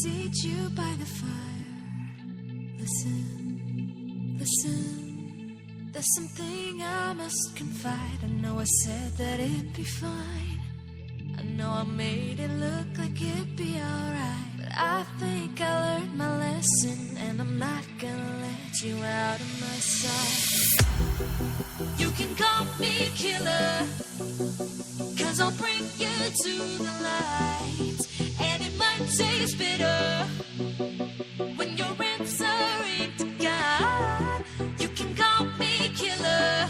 seat you by the fire. Listen, listen, there's something I must confide. I know I said that it'd be fine. I know I made it look like it'd be alright, but I think I learned my lesson, and I'm not gonna let you out of my sight. You can call me killer, 'cause I'll bring you to the light. And it might taste bitter when your answering to God. You can call me killer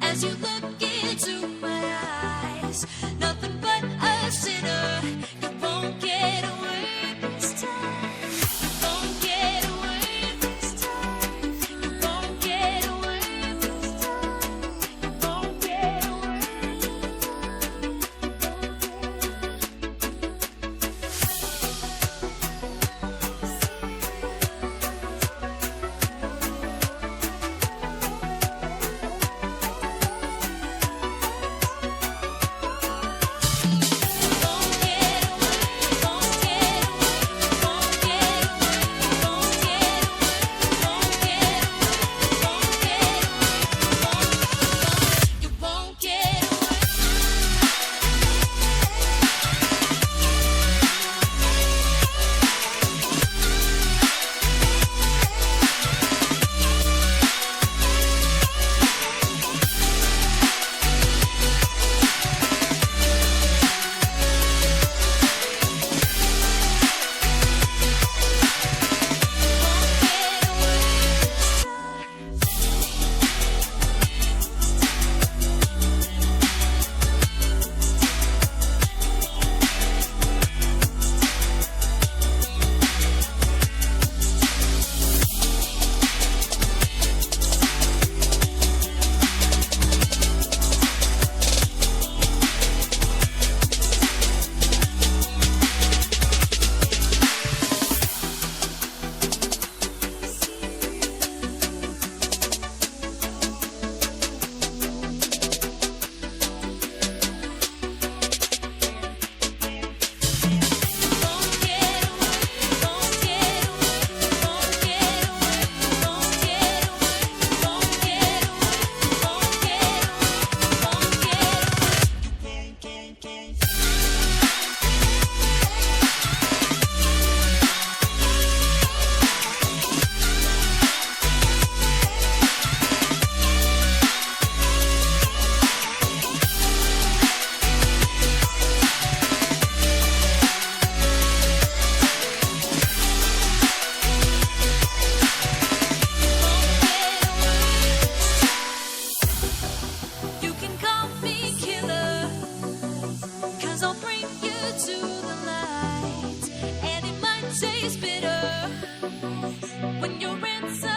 as you look into my eyes. Nothing but a sinner. You won't get away this time. You won't get away this time. You won't get away this time. You won't get away. Taste bitter when your answer